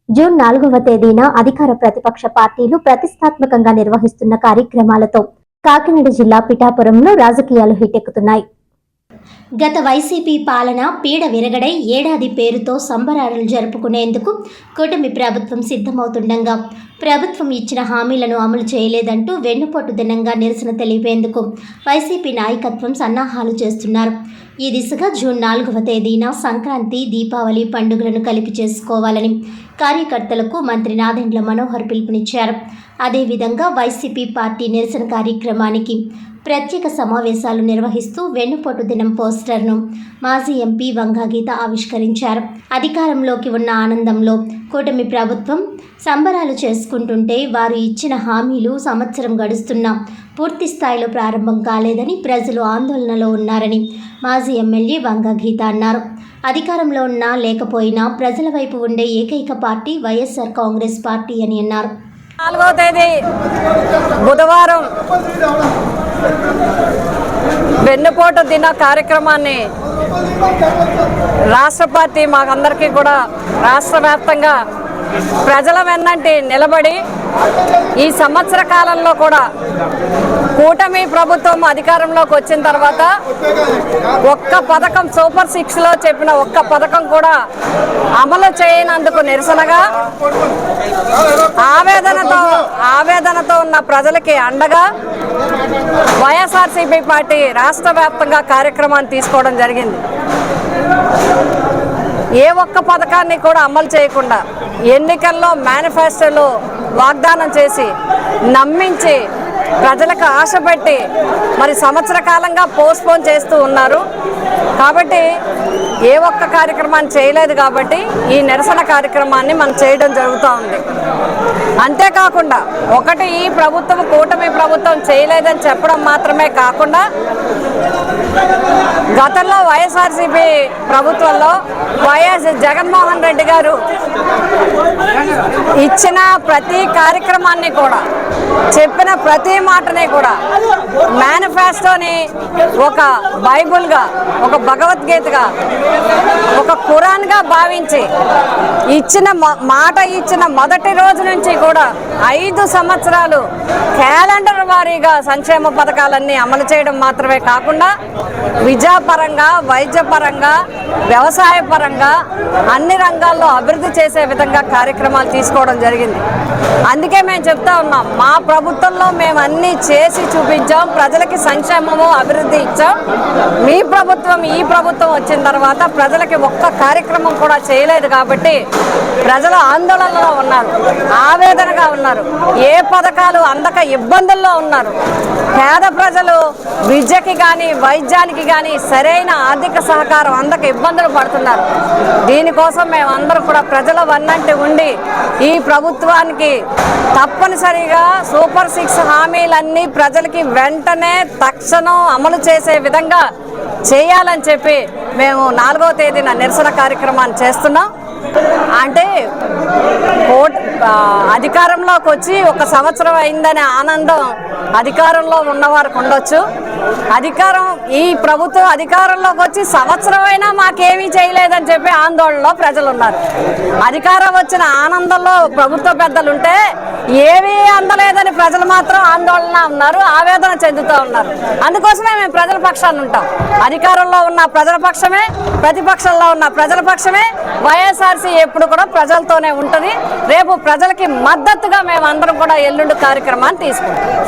June 4వ తేదీన అధికార ప్రతిపక్ష పార్టీలు ప్రతిష్టాత్మకంగా నిర్వహిస్తున్న కార్యక్రమాలతో కాకినాడ జిల్లా పిఠాపురంలో రాజకీయాలు హిటెక్కుతున్నాయి. గత వైసీపీ పాలన పీడ విరగడై ఏడాది పేరుతో సంబరాలు జరుపుకునేందుకు కూటమి ప్రభుత్వం సిద్ధమవుతుండగా ప్రభుత్వం ఇచ్చిన హామీలను అమలు చేయలేదంటూ వెన్నుపోటు దినంగా నిరసన తెలిపేందుకు వైసీపీ నాయకత్వం సన్నాహాలు చేస్తున్నారు. ఈ దిశగా జూన్ 4వ తేదీన సంక్రాంతి, దీపావళి పండుగలను కలిపి చేసుకోవాలని కార్యకర్తలకు మంత్రి నాదెండ్ల మనోహర్ పిలుపునిచ్చారు. అదేవిధంగా వైసీపీ పార్టీ నిరసన కార్యక్రమానికి ప్రత్యేక సమావేశాలు నిర్వహిస్తూ వెన్నుపోటు దినం పోస్టర్ను మాజీ ఎంపీ వంగా గీత ఆవిష్కరించారు. అధికారంలోకి ఉన్న ఆనందంలో కూటమి ప్రభుత్వం సంబరాలు చేసుకుంటుంటే వారు ఇచ్చిన హామీలు సంవత్సరం గడుస్తున్నా పూర్తి స్థాయిలో ప్రారంభం కాలేదని ప్రజలు ఆందోళనలో ఉన్నారని మాజీ ఎమ్మెల్యే వంగా గీత అన్నారు. అధికారంలో ఉన్నా లేకపోయినా ప్రజల వైపు ఉండే ఏకైక పార్టీ వైఎస్ఆర్ కాంగ్రెస్ పార్టీ అని అన్నారు. 4వ తేదీ బుధవారం వెన్నుపోటు దిన కార్యక్రమాన్ని రాష్ట్ర పార్టీ మాకందరికీ కూడా రాష్ట్ర వ్యాప్తంగా ప్రజల వెన్నంటి నిలబడి ఈ సంవత్సర కాలంలో కూడా కూటమి ప్రభుత్వం అధికారంలోకి వచ్చిన తర్వాత ఒక్క పథకం సూపర్ 6లో చెప్పిన ఒక్క పథకం కూడా అమలు చేయనందుకు నిరసనగా ఆవేదనతో ఉన్న ప్రజలకి అండగా వైఎస్ఆర్సీపీ పార్టీ రాష్ట్ర వ్యాప్తంగా కార్యక్రమాన్ని తీసుకోవడం జరిగింది. ఏ ఒక్క పథకాన్ని కూడా అమలు చేయకుండా ఎన్నికల్లో మేనిఫెస్టోలో వాగ్దానం చేసి నమ్మించి ప్రజలకు ఆశ పెట్టి మరి సంవత్సర కాలంగా పోస్ట్పోన్ చేస్తూ ఉన్నారు. కాబట్టి ఏ ఒక్క కార్యక్రమాన్ని చేయలేదు కాబట్టి ఈ నిరసన కార్యక్రమాన్ని మనం చేయడం జరుగుతూ ఉంది. అంతేకాకుండా ఒకటి ఈ ప్రభుత్వం కూటమి ప్రభుత్వం చేయలేదని చెప్పడం మాత్రమే కాకుండా గతంలో వైఎస్ఆర్సీపీ ప్రభుత్వంలో వైఎస్ జగన్మోహన్ రెడ్డి గారు ఇచ్చిన ప్రతి కార్యక్రమాన్ని కూడా చెప్పిన ప్రతి మాటని కూడా మేనిఫెస్టోని ఒక బైబుల్గా, ఒక భగవద్గీతగా, ఒక ఖురాన్గా భావించి ఇచ్చిన మొదటి రోజు నుంచి కూడా 5 సంవత్సరాలు క్యాలెండర్ వారీగా సంక్షేమ పథకాలన్నీ అమలు చేయడం మాత్రమే కాకుండా విద్యాపరంగా, వైద్యపరంగా, వ్యవసాయ పరంగా అన్ని రంగాల్లో అభివృద్ధి చేసే విధంగా కార్యక్రమాలు తీసుకోవడం జరిగింది. అందుకే మేము చెప్తా ఉన్నాం, మా ప్రభుత్వంలో మేము అన్నీ చేసి చూపించాం, ప్రజలకి సంక్షేమము అభివృద్ధి ఇచ్చాం. మీ ప్రభుత్వం ఈ ప్రభుత్వం వచ్చిన తర్వాత ప్రజలకి ఒక్క కార్యక్రమం కూడా చేయలేదు కాబట్టి ప్రజలు ఆందోళనలో ఉన్నారు, ఆవేదనగా ఉన్నారు, ఏ పథకాలు అందక ఇబ్బందుల్లో ఉన్నారు. పేద ప్రజలు విద్యకి కానీ వైద్యానికి కానీ సరైన ఆర్థిక సహకారం అందక ఇబ్బందులు పడుతున్నారు. దీనికోసం మేమందరం కూడా ప్రజల వన్నంటి ఉండి ఈ ప్రభుత్వానికి తప్పనిసరిగా సూపర్ 6 హామీలన్నీ ప్రజలకి వెంటనే తక్షణం అమలు చేసే విధంగా చేయాలని చెప్పి మేము 4వ తేదీన నిరసన కార్యక్రమాన్ని చేస్తున్నాం. అంటే అధికారంలోకి వచ్చి 1 సంవత్సరం అయిందనే ఆనందం అధికారంలో ఉన్నవారికి ఉండొచ్చు. ఈ ప్రభుత్వం అధికారంలోకి వచ్చి సంవత్సరం అయినా మాకేమీ చేయలేదని చెప్పి ఆందోళనలో ప్రజలు ఉన్నారు. అధికారం వచ్చిన ఆనందంలో ప్రభుత్వ పెద్దలు ఉంటే ఏమీ అందలేదని ప్రజలు మాత్రం ఆందోళన ఉన్నారు, ఆవేదన చెందుతూ ఉన్నారు. అందుకోసమే మేము ప్రజల పక్షాన్ని ఉంటాం. అధికారంలో ఉన్న ప్రజల పక్షమే, ప్రతిపక్షంలో ఉన్న ప్రజల పక్షమే. వైఎస్ఆర్సీ ఎప్పుడు కూడా ప్రజలతోనే ఉంటుంది. రేపు ప్రజలకి మద్దతుగా మేము అందరం కూడా ఎల్లుండి కార్యక్రమాన్ని తీసుకుంటాం.